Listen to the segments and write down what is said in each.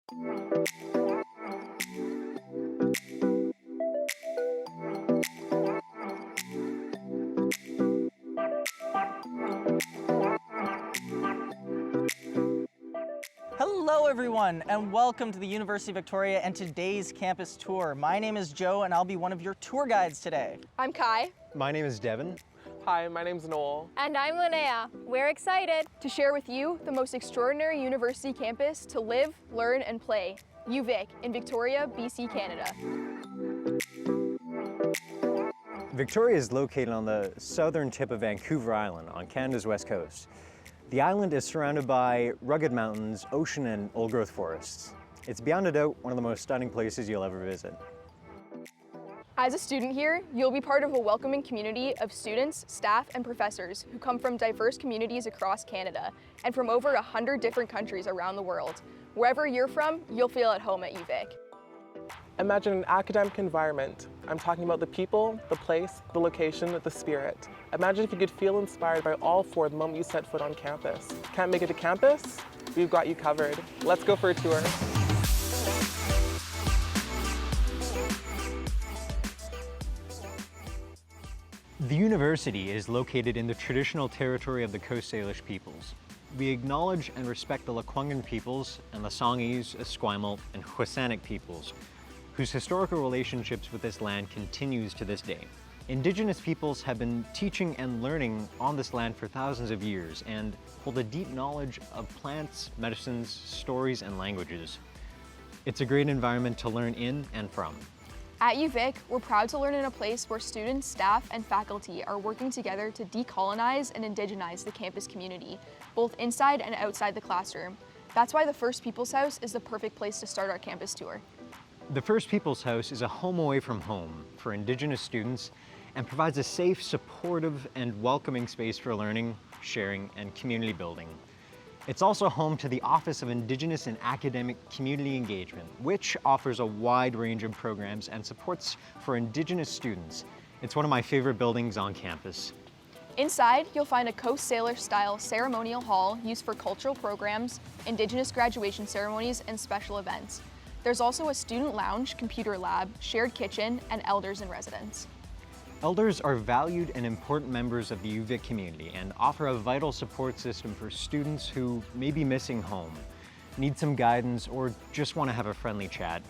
Hello everyone, and welcome to the University of Victoria and today's campus tour. My name is Joe and I'll be one of your tour guides today. I'm Kai. My name is Devin. Hi, my name's Noel. And I'm Linnea. We're excited to share with you the most extraordinary university campus to live, learn, and play, UVic in Victoria, BC, Canada. Victoria is located on the southern tip of Vancouver Island on Canada's west coast. The island is surrounded by rugged mountains, ocean, and old-growth forests. It's beyond a doubt one of the most stunning places you'll ever visit. As a student here, you'll be part of a welcoming community of students, staff, and professors who come from diverse communities across Canada and from over 100 different countries around the world. Wherever you're from, you'll feel at home at UVic. Imagine an academic environment. I'm talking about the people, the place, the location, the spirit. Imagine if you could feel inspired by all four the moment you set foot on campus. Can't make it to campus? We've got you covered. Let's go for a tour. The university is located in the traditional territory of the Coast Salish peoples. We acknowledge and respect the Lekwungen peoples and the Songhees, Esquimalt, and Housanic peoples, whose historical relationships with this land continues to this day. Indigenous peoples have been teaching and learning on this land for thousands of years and hold a deep knowledge of plants, medicines, stories, and languages. It's a great environment to learn in and from. At UVic, we're proud to learn in a place where students, staff, and faculty are working together to decolonize and indigenize the campus community, both inside and outside the classroom. That's why the First People's House is the perfect place to start our campus tour. The First People's House is a home away from home for Indigenous students and provides a safe, supportive, and welcoming space for learning, sharing, and community building. It's also home to the Office of Indigenous and Academic Community Engagement, which offers a wide range of programs and supports for Indigenous students. It's one of my favorite buildings on campus. Inside, you'll find a Coast Salish-style ceremonial hall used for cultural programs, Indigenous graduation ceremonies, and special events. There's also a student lounge, computer lab, shared kitchen, and elders in residence. Elders are valued and important members of the UVic community and offer a vital support system for students who may be missing home, need some guidance, or just want to have a friendly chat.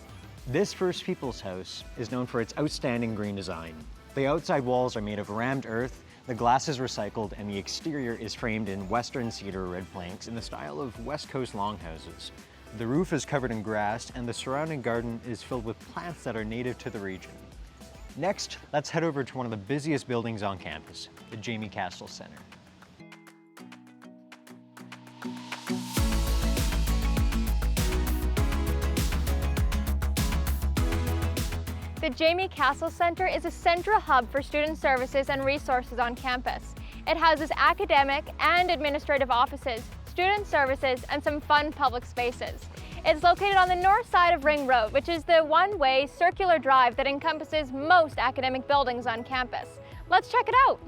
This First People's House is known for its outstanding green design. The outside walls are made of rammed earth, the glass is recycled, and the exterior is framed in western cedar red planks in the style of West Coast longhouses. The roof is covered in grass, and the surrounding garden is filled with plants that are native to the region. Next, let's head over to one of the busiest buildings on campus, the Jamie Cassels Centre. The Jamie Cassels Centre is a central hub for student services and resources on campus. It houses academic and administrative offices, student services, and some fun public spaces. It's located on the north side of Ring Road, which is the one-way circular drive that encompasses most academic buildings on campus. Let's check it out.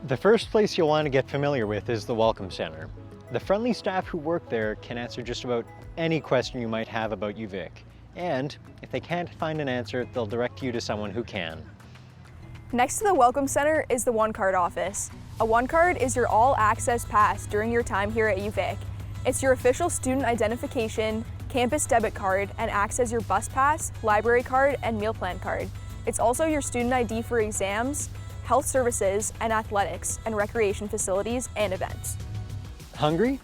The first place you'll want to get familiar with is the Welcome Center. The friendly staff who work there can answer just about any question you might have about UVic. And if they can't find an answer, they'll direct you to someone who can. Next to the Welcome Center is the One Card office. A One Card is your all-access pass during your time here at UVic. It's your official student identification, campus debit card, and acts as your bus pass, library card, and meal plan card. It's also your student ID for exams, health services, and athletics, and recreation facilities and events. Hungry?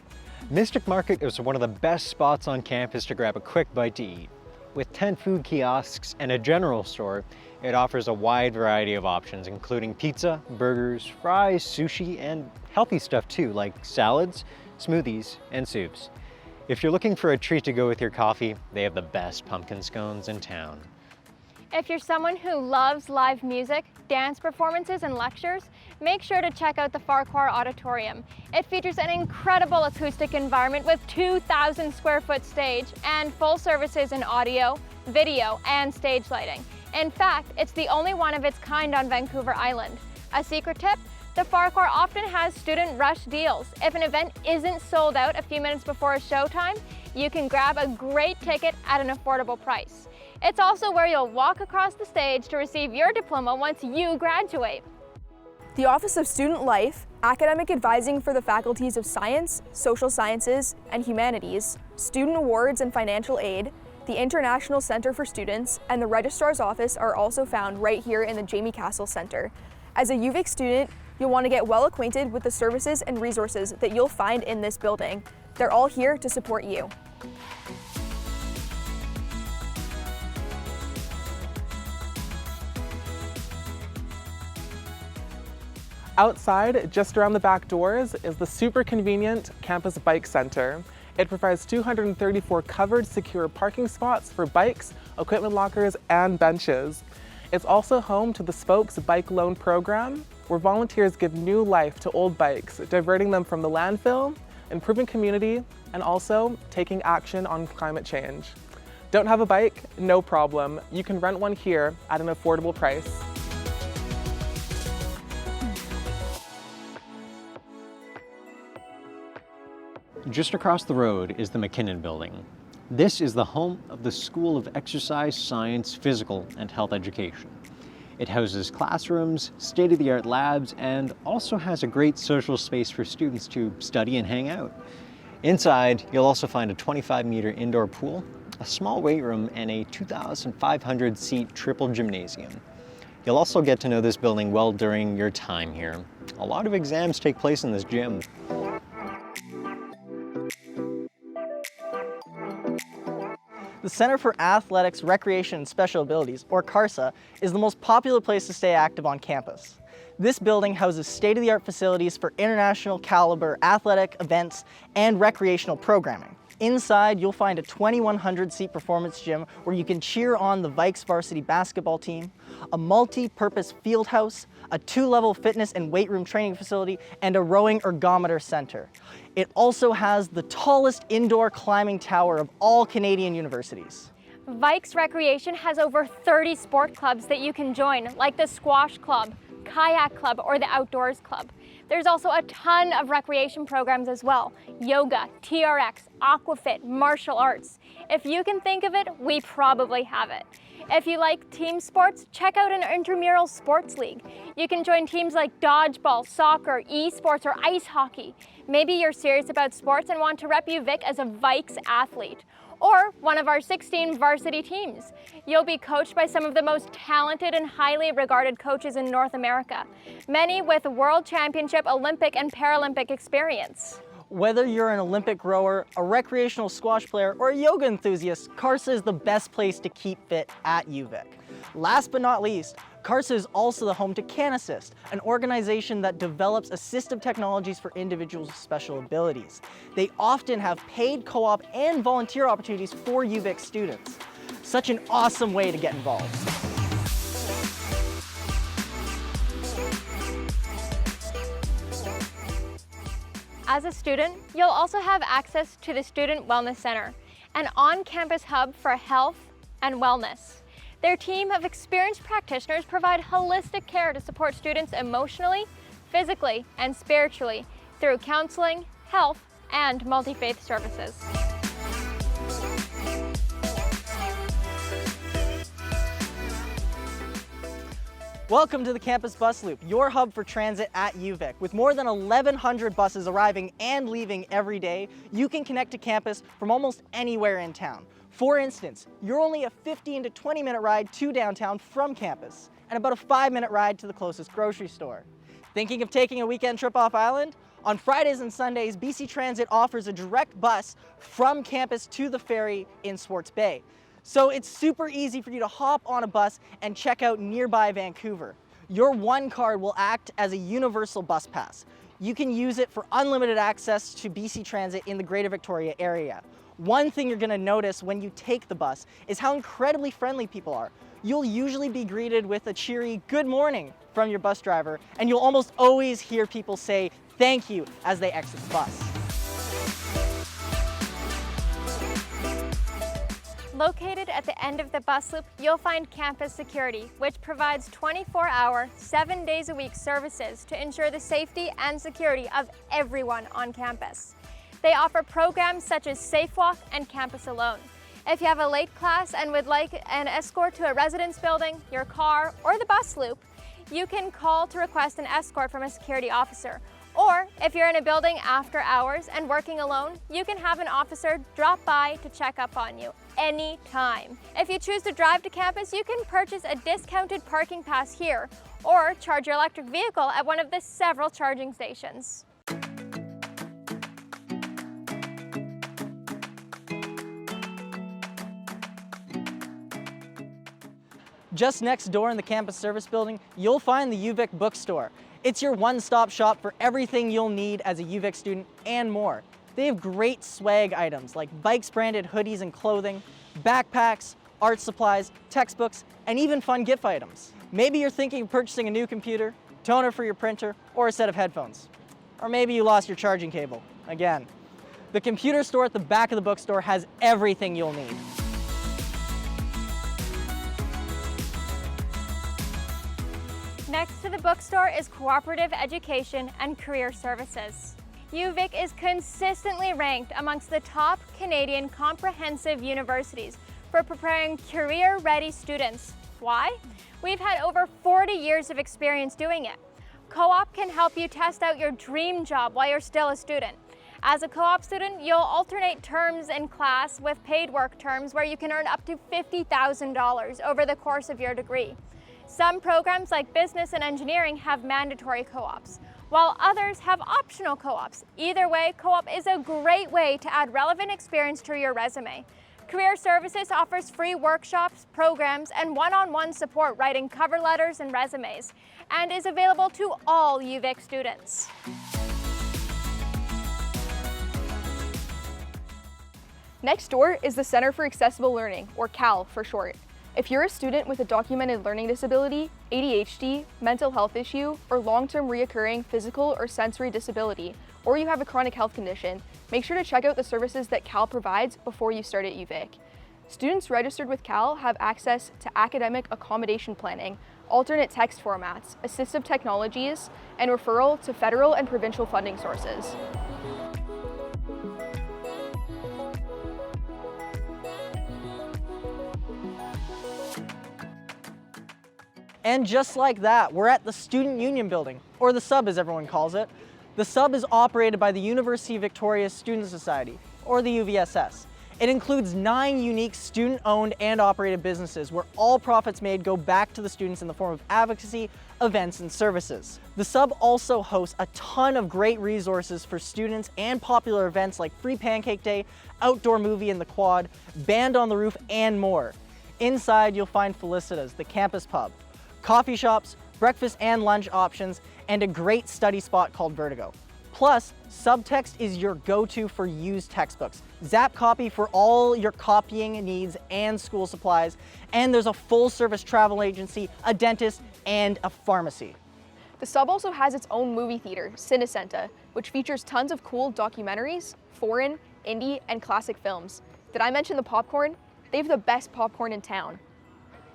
Mystic Market is one of the best spots on campus to grab a quick bite to eat. With 10 food kiosks and a general store, it offers a wide variety of options, including pizza, burgers, fries, sushi, and healthy stuff too, like salads, smoothies, and soups. If you're looking for a treat to go with your coffee, they have the best pumpkin scones in town. If you're someone who loves live music, dance performances, and lectures, make sure to check out the Farquhar Auditorium. It features an incredible acoustic environment with 2,000 square foot stage and full services in audio, video, and stage lighting. In fact, it's the only one of its kind on Vancouver Island. A secret tip, The forecourt often has student rush deals. If an event isn't sold out a few minutes before showtime, you can grab a great ticket at an affordable price. It's also where you'll walk across the stage to receive your diploma once you graduate. The Office of Student Life, academic advising for the faculties of Science, Social Sciences, and Humanities, Student Awards and Financial Aid, the International Center for Students, and the Registrar's Office are also found right here in the Jamie Cassels Center. As a UVic student, you'll want to get well acquainted with the services and resources that you'll find in this building. They're all here to support you. Outside, just around the back doors, is the super convenient Campus Bike Center. It provides 234 covered, secure parking spots for bikes, equipment lockers, and benches. It's also home to the Spokes Bike Loan Program, where volunteers give new life to old bikes, diverting them from the landfill, improving community, and also taking action on climate change. Don't have a bike? No problem. You can rent one here at an affordable price. Just across the road is the McKinnon building. This is the home of the School of Exercise, Science, Physical, and Health Education. It houses classrooms, state-of-the-art labs, and also has a great social space for students to study and hang out. Inside, you'll also find a 25-meter indoor pool, a small weight room, and a 2,500-seat triple gymnasium. You'll also get to know this building well during your time here. A lot of exams take place in this gym. The Center for Athletics, Recreation, and Special Abilities, or CARSA, is the most popular place to stay active on campus. This building houses state-of-the-art facilities for international caliber athletic events and recreational programming. Inside, you'll find a 2,100-seat performance gym where you can cheer on the Vikes varsity basketball team, a multi-purpose field house, a 2-level fitness and weight room training facility, and a rowing ergometer center. It also has the tallest indoor climbing tower of all Canadian universities. Vikes Recreation has over 30 sport clubs that you can join, like the Squash Club, Kayak Club, or the Outdoors Club. There's also a ton of recreation programs as well: yoga, TRX, aquafit, martial arts. If you can think of it, we probably have it. If you like team sports, check out an intramural sports league. You can join teams like dodgeball, soccer, esports, or ice hockey. Maybe you're serious about sports and want to rep UVic as a Vikes athlete, or one of our 16 varsity teams. You'll be coached by some of the most talented and highly regarded coaches in North America, many with World Championship, Olympic, and Paralympic experience. Whether you're an Olympic rower, a recreational squash player, or a yoga enthusiast, CARSA is the best place to keep fit at UVic. Last but not least, CARSA is also the home to CanAssist, an organization that develops assistive technologies for individuals with special abilities. They often have paid co-op and volunteer opportunities for UVic students. Such an awesome way to get involved. As a student, you'll also have access to the Student Wellness Center, an on-campus hub for health and wellness. Their team of experienced practitioners provide holistic care to support students emotionally, physically, and spiritually through counseling, health, and multi-faith services. Welcome to the Campus Bus Loop, your hub for transit at UVic. With more than 1,100 buses arriving and leaving every day, you can connect to campus from almost anywhere in town. For instance, you're only a 15 to 20-minute ride to downtown from campus, and about a 5-minute ride to the closest grocery store. Thinking of taking a weekend trip off island? On Fridays and Sundays, BC Transit offers a direct bus from campus to the ferry in Swartz Bay. So it's super easy for you to hop on a bus and check out nearby Vancouver. Your one card will act as a universal bus pass. You can use it for unlimited access to BC Transit in the Greater Victoria area. One thing you're gonna notice when you take the bus is how incredibly friendly people are. You'll usually be greeted with a cheery good morning from your bus driver, and you'll almost always hear people say thank you as they exit the bus. Located at the end of the bus loop, you'll find campus security, which provides 24-hour, 7 days a week services to ensure the safety and security of everyone on campus. They offer programs such as Safe Walk and Campus Alone. If you have a late class and would like an escort to a residence building, your car, or the bus loop, you can call to request an escort from a security officer. Or if you're in a building after hours and working alone, you can have an officer drop by to check up on you anytime. If you choose to drive to campus, you can purchase a discounted parking pass here or charge your electric vehicle at one of the several charging stations. Just next door in the campus service building, you'll find the UVic Bookstore. It's your one-stop shop for everything you'll need as a UVic student and more. They have great swag items like Bikes branded hoodies and clothing, backpacks, art supplies, textbooks, and even fun gift items. Maybe you're thinking of purchasing a new computer, toner for your printer, or a set of headphones. Or maybe you lost your charging cable, again. The computer store at the back of the bookstore has everything you'll need. Next to the bookstore is Cooperative Education and Career Services. UVic is consistently ranked amongst the top Canadian comprehensive universities for preparing career-ready students. Why? We've had over 40 years of experience doing it. Co-op can help you test out your dream job while you're still a student. As a co-op student, you'll alternate terms in class with paid work terms where you can earn up to $50,000 over the course of your degree. Some programs like business and engineering have mandatory co-ops, while others have optional co-ops. Either way, co-op is a great way to add relevant experience to your resume. Career Services offers free workshops, programs, and one-on-one support writing cover letters and resumes, and is available to all UVic students. Next door is the Centre for Accessible Learning, or CAL for short. If you're a student with a documented learning disability, ADHD, mental health issue, or long-term reoccurring physical or sensory disability, or you have a chronic health condition, make sure to check out the services that CAL provides before you start at UVic. Students registered with CAL have access to academic accommodation planning, alternate text formats, assistive technologies, and referral to federal and provincial funding sources. And just like that, we're at the Student Union Building, or the Sub as everyone calls it. The Sub is operated by the University of Victoria's Student Society, or the UVSS. It includes 9 unique student-owned and operated businesses where all profits made go back to the students in the form of advocacy, events, and services. The Sub also hosts a ton of great resources for students and popular events like Free Pancake Day, Outdoor Movie in the Quad, Band on the Roof, and more. Inside, you'll find Felicitas, the campus pub, coffee shops, breakfast and lunch options, and a great study spot called Vertigo. Plus, Subtext is your go-to for used textbooks, Zap Copy for all your copying needs and school supplies, and there's a full-service travel agency, a dentist, and a pharmacy. The Sub also has its own movie theater, Cinecenta, which features tons of cool documentaries, foreign, indie, and classic films. Did I mention the popcorn? They have the best popcorn in town.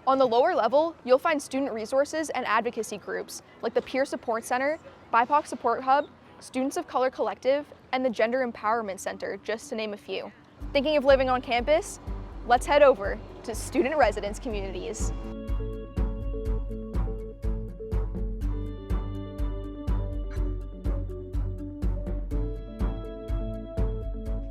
On the lower level, you'll find student resources and advocacy groups like the Peer Support Center, BIPOC Support Hub, Students of Color Collective, and the Gender Empowerment Center, just to name a few. Thinking of living on campus? Let's head over to Student Residence Communities.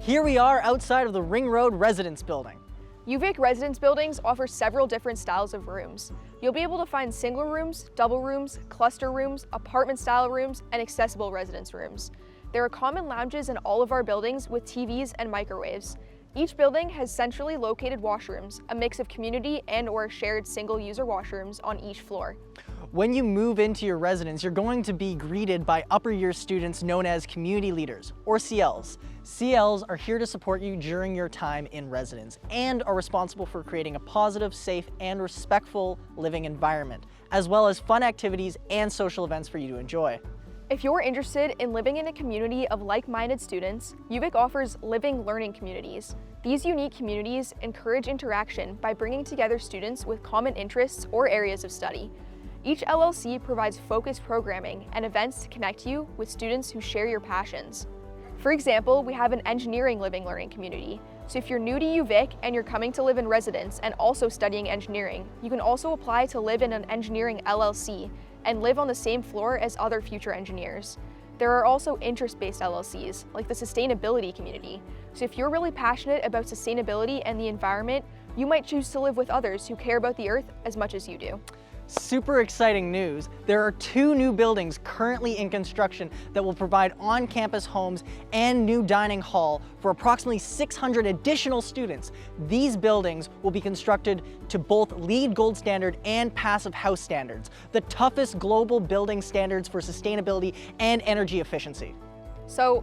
Here we are outside of the Ring Road Residence Building. UVic residence buildings offer several different styles of rooms. You'll be able to find single rooms, double rooms, cluster rooms, apartment style rooms, and accessible residence rooms. There are common lounges in all of our buildings with TVs and microwaves. Each building has centrally located washrooms, a mix of community and/or shared single-user washrooms on each floor. When you move into your residence, you're going to be greeted by upper year students known as community leaders, or CLs. CLs are here to support you during your time in residence and are responsible for creating a positive, safe, and respectful living environment, as well as fun activities and social events for you to enjoy. If you're interested in living in a community of like-minded students, UVic offers living learning communities. These unique communities encourage interaction by bringing together students with common interests or areas of study. Each LLC provides focused programming and events to connect you with students who share your passions. For example, we have an engineering living learning community. So if you're new to UVic and you're coming to live in residence and also studying engineering, you can also apply to live in an engineering LLC and live on the same floor as other future engineers. There are also interest-based LLCs, like the sustainability community. So if you're really passionate about sustainability and the environment, you might choose to live with others who care about the earth as much as you do. Super exciting news. There are 2 new buildings currently in construction that will provide on-campus homes and new dining hall for approximately 600 additional students. These buildings will be constructed to both LEED Gold Standard and Passive House standards, the toughest global building standards for sustainability and energy efficiency. So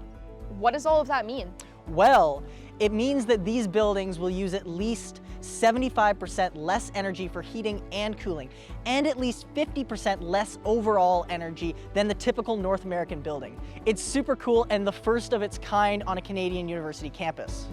what does all of that mean? Well, it means that these buildings will use at least 75% less energy for heating and cooling, and at least 50% less overall energy than the typical North American building. It's super cool and the first of its kind on a Canadian university campus.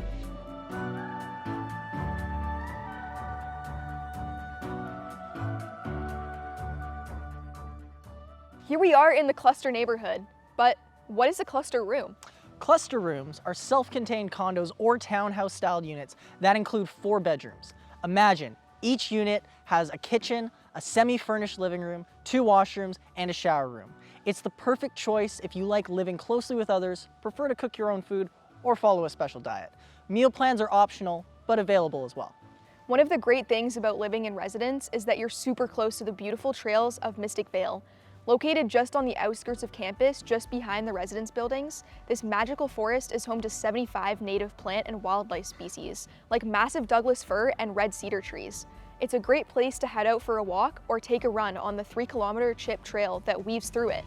Here we are in the cluster neighborhood, but what is a cluster room? Cluster rooms are self-contained condos or townhouse-styled units that include 4 bedrooms. Imagine each unit has a kitchen, a semi-furnished living room, 2 washrooms, and a shower room. It's the perfect choice if you like living closely with others, prefer to cook your own food, or follow a special diet. Meal plans are optional, but available as well. One of the great things about living in residence is that you're super close to the beautiful trails of Mystic Vale. Located just on the outskirts of campus, just behind the residence buildings, this magical forest is home to 75 native plant and wildlife species, like massive Douglas fir and red cedar trees. It's a great place to head out for a walk or take a run on the 3-kilometer chip trail that weaves through it.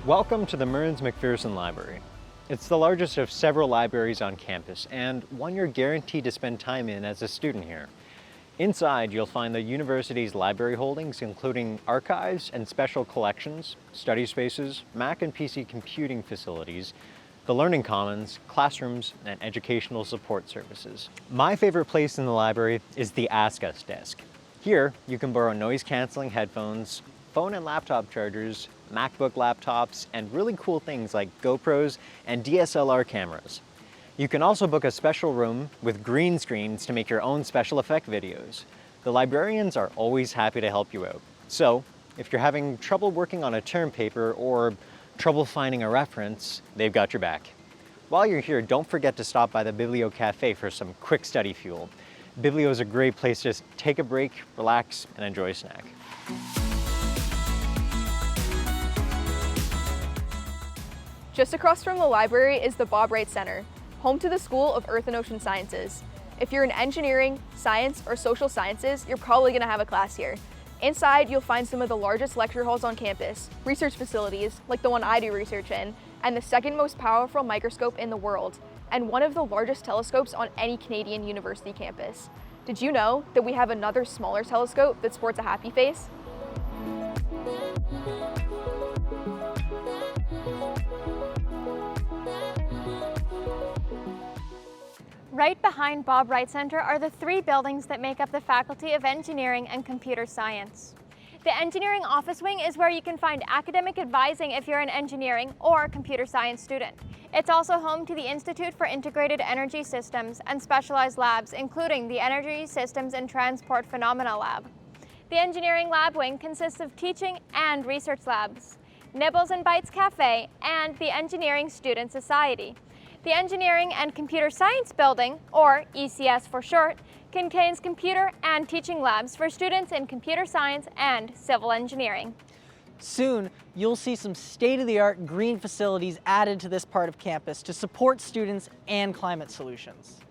Welcome to the Mearns-McPherson Library. It's the largest of several libraries on campus and one you're guaranteed to spend time in as a student here. Inside, you'll find the university's library holdings, including archives and special collections, study spaces, Mac and PC computing facilities, the Learning Commons, classrooms, and educational support services. My favorite place in the library is the Ask Us desk. Here, you can borrow noise-canceling headphones, phone and laptop chargers, MacBook laptops, and really cool things like GoPros and DSLR cameras. You can also book a special room with green screens to make your own special effect videos. The librarians are always happy to help you out. So, if you're having trouble working on a term paper or trouble finding a reference, they've got your back. While you're here, don't forget to stop by the Biblio Cafe for some quick study fuel. Biblio is a great place to just take a break, relax, and enjoy a snack. Just across from the library is the Wright Centre, home to the School of Earth and Ocean Sciences. If you're in engineering, science, or social sciences, you're probably going to have a class here. Inside, you'll find some of the largest lecture halls on campus, research facilities, like the one I do research in, and the 2nd most powerful microscope in the world, and one of the largest telescopes on any Canadian university campus. Did you know that we have another smaller telescope that sports a happy face? Right behind Wright Centre are the 3 buildings that make up the Faculty of Engineering and Computer Science. The Engineering Office Wing is where you can find academic advising if you're an engineering or computer science student. It's also home to the Institute for Integrated Energy Systems and specialized labs, including the Energy Systems and Transport Phenomena Lab. The Engineering Lab Wing consists of teaching and research labs, Nibbles and Bites Cafe, and the Engineering Student Society. The Engineering and Computer Science Building, or ECS for short, contains computer and teaching labs for students in computer science and civil engineering. Soon, you'll see some state-of-the-art green facilities added to this part of campus to support students and climate solutions.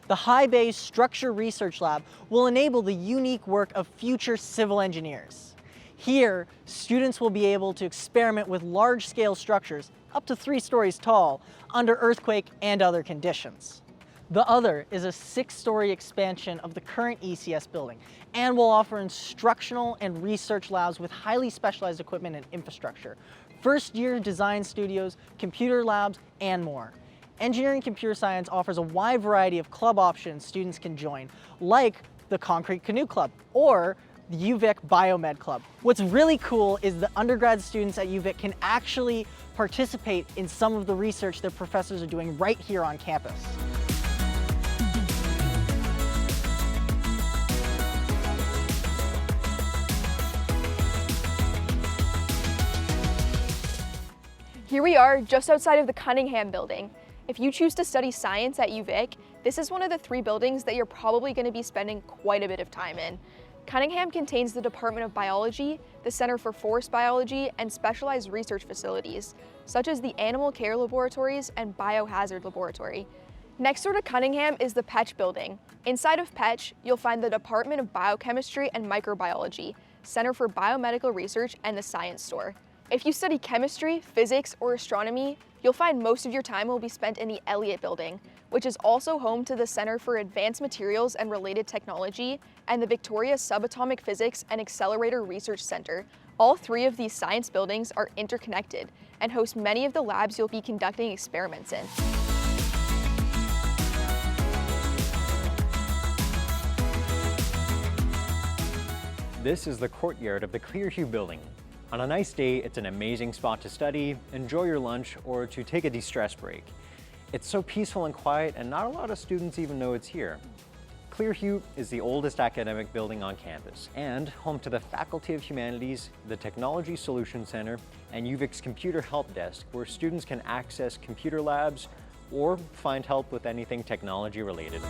The High Bay Structure Research Lab will enable the unique work of future civil engineers. Here, students will be able to experiment with large-scale structures up to 3 stories tall under earthquake and other conditions. The other is a 6-story expansion of the current ECS building and will offer instructional and research labs with highly specialized equipment and infrastructure, first-year design studios, computer labs, and more. Engineering Computer Science offers a wide variety of club options students can join, like the Concrete Canoe Club or the UVic Biomed Club. What's really cool is the undergrad students at UVic can actually participate in some of the research their professors are doing right here on campus. Here we are just outside of the Cunningham building. If you choose to study science at UVic, this is one of the 3 buildings that you're probably going to be spending quite a bit of time in. Cunningham contains the Department of Biology, the Center for Forest Biology, and specialized research facilities, such as the Animal Care Laboratories and Biohazard Laboratory. Next door to Cunningham is the Petch building. Inside of Petch, you'll find the Department of Biochemistry and Microbiology, Center for Biomedical Research, and the Science Store. If you study chemistry, physics, or astronomy, you'll find most of your time will be spent in the Elliot building, which is also home to the Center for Advanced Materials and Related Technology and the Victoria Subatomic Physics and Accelerator Research Center. All 3 of these science buildings are interconnected and host many of the labs you'll be conducting experiments in. This is the courtyard of the Clearihue building. On a nice day, it's an amazing spot to study, enjoy your lunch, or to take a de-stress break. It's so peaceful and quiet, and not a lot of students even know it's here. Clearihue is the oldest academic building on campus and home to the Faculty of Humanities, the Technology Solutions Center, and UVic's Computer Help Desk, where students can access computer labs or find help with anything technology related.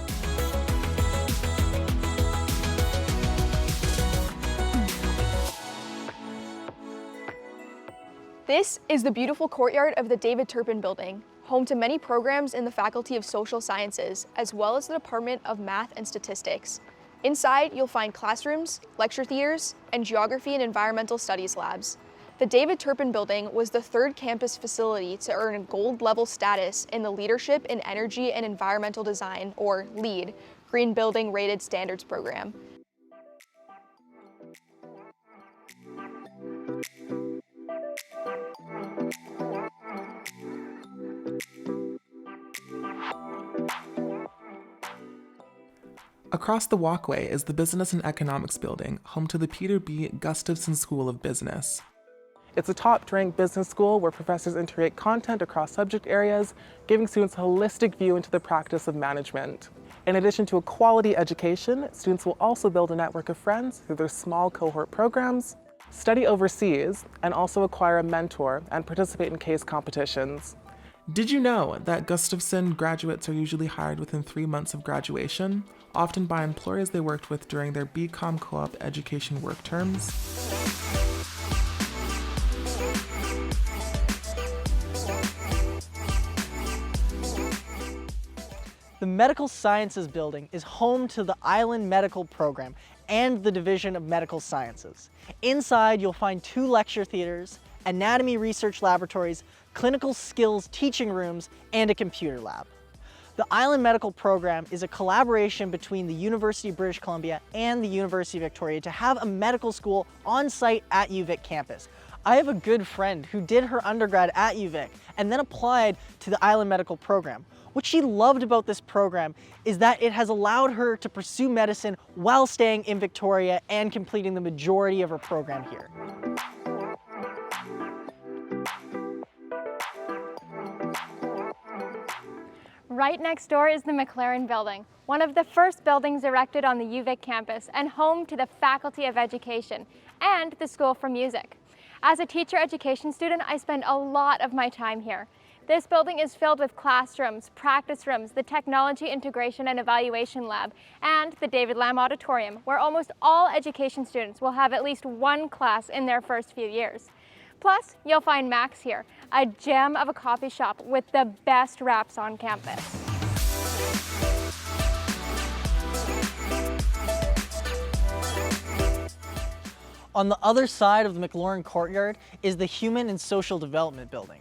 This is the beautiful courtyard of the David Turpin building, home to many programs in the Faculty of Social Sciences, as well as the Department of Math and Statistics. Inside, you'll find classrooms, lecture theaters, and geography and environmental studies labs. The David Turpin building was the 3rd campus facility to earn a gold level status in the Leadership in Energy and Environmental Design, or LEED, Green Building Rated Standards program. Across the walkway is the Business and Economics building, home to the Peter B. Gustafson School of Business. It's a top-ranked business school where professors integrate content across subject areas, giving students a holistic view into the practice of management. In addition to a quality education, students will also build a network of friends through their small cohort programs, study overseas, and also acquire a mentor and participate in case competitions. Did you know that Gustafson graduates are usually hired within 3 months of graduation, often by employers they worked with during their BCom co-op education work terms? The Medical Sciences building is home to the Island Medical Program and the Division of Medical Sciences. Inside, you'll find 2 lecture theaters, anatomy research laboratories, clinical skills teaching rooms, and a computer lab. The Island Medical Program is a collaboration between the University of British Columbia and the University of Victoria to have a medical school on site at UVic campus. I have a good friend who did her undergrad at UVic and then applied to the Island Medical Program. What she loved about this program is that it has allowed her to pursue medicine while staying in Victoria and completing the majority of her program here. Right next door is the MacLaurin building, one of the first buildings erected on the UVic campus and home to the Faculty of Education and the School for Music. As a teacher education student, I spend a lot of my time here. This building is filled with classrooms, practice rooms, the Technology Integration and Evaluation Lab, and the David Lamb Auditorium, where almost all education students will have at least 1 class in their first few years. Plus, you'll find Mac's here, a gem of a coffee shop with the best wraps on campus. On the other side of the MacLaurin courtyard is the Human and Social Development building.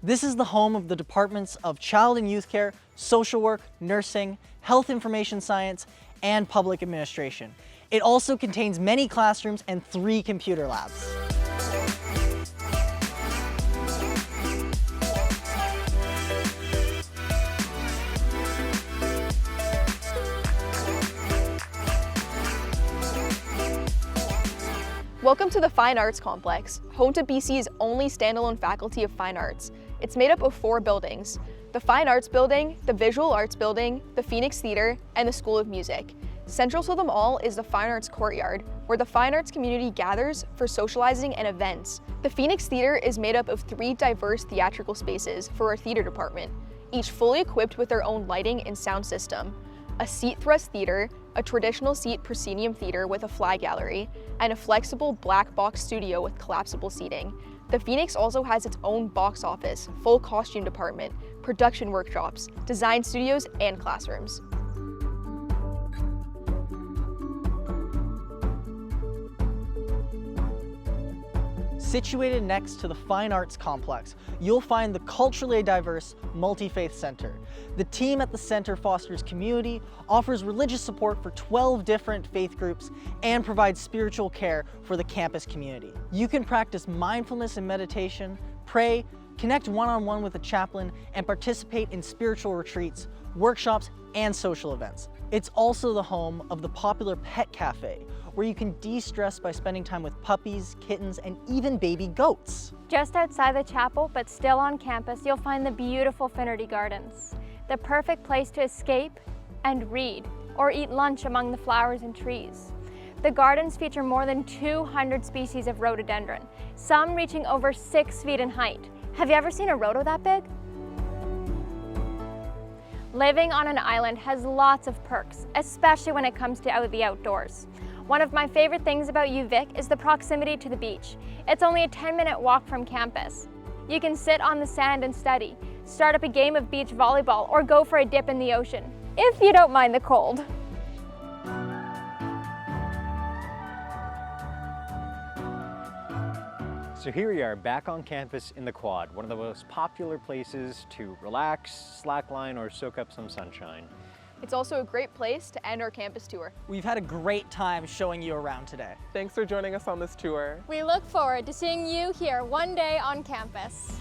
This is the home of the departments of Child and Youth Care, social work, nursing, health information science, and public administration. It also contains many classrooms and 3 computer labs. Welcome to the Fine Arts Complex, home to BC's only standalone Faculty of Fine Arts. It's made up of 4 buildings: the Fine Arts Building, the Visual Arts Building, the Phoenix Theatre, and the School of Music. Central to them all is the Fine Arts Courtyard, where the fine arts community gathers for socializing and events. The Phoenix Theatre is made up of 3 diverse theatrical spaces for our theatre department, each fully equipped with their own lighting and sound system. A seat thrust theater, a traditional seat proscenium theater with a fly gallery, and a flexible black box studio with collapsible seating. The Phoenix also has its own box office, full costume department, production workshops, design studios, and classrooms. Situated next to the Fine Arts Complex, you'll find the culturally diverse Multifaith Centre. The team at the center fosters community, offers religious support for 12 different faith groups, and provides spiritual care for the campus community. You can practice mindfulness and meditation, pray, connect one-on-one with a chaplain, and participate in spiritual retreats, workshops, and social events. It's also the home of the popular Pet Cafe, where you can de-stress by spending time with puppies, kittens, and even baby goats. Just outside the chapel, but still on campus, you'll find the beautiful Finnerty Gardens, the perfect place to escape and read, or eat lunch among the flowers and trees. The gardens feature more than 200 species of rhododendron, some reaching over 6 feet in height. Have you ever seen a rhodo that big? Living on an island has lots of perks, especially when it comes to the outdoors. One of my favorite things about UVic is the proximity to the beach. It's only a 10-minute walk from campus. You can sit on the sand and study, start up a game of beach volleyball, or go for a dip in the ocean, if you don't mind the cold. So here we are back on campus in the quad, one of the most popular places to relax, slackline, or soak up some sunshine. It's also a great place to end our campus tour. We've had a great time showing you around today. Thanks for joining us on this tour. We look forward to seeing you here one day on campus.